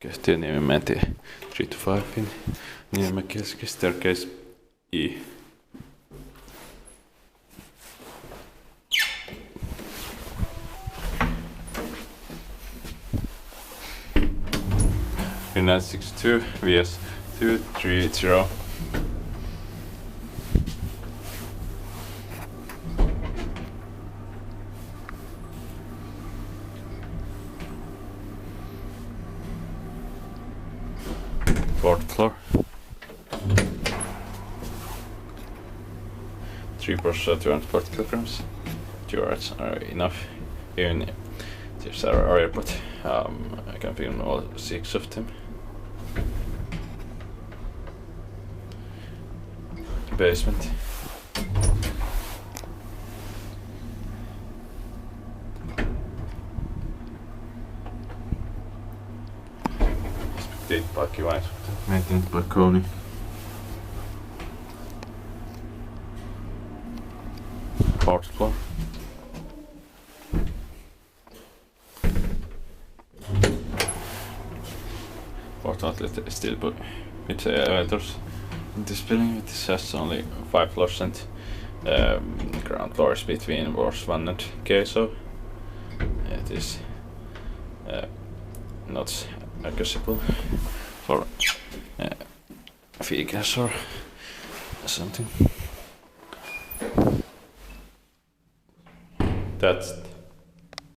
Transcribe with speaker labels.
Speaker 1: Kehtiö Niemenmäentie 3 to 5 in Niemenmäki staircase E. Finland 62 vs 230. Fourth floor. 3 per 240 kilograms. 2 hours are enough. Even there's our area, but I can film all 6 of them. Basement. Spectate parkkivain, maintained by Koni. Fourth floor. Fourth outlet is still with elevators. This building has only 5 floors and ground floor is between floors 1 and K, so it is not accessible for vehicles or something. That's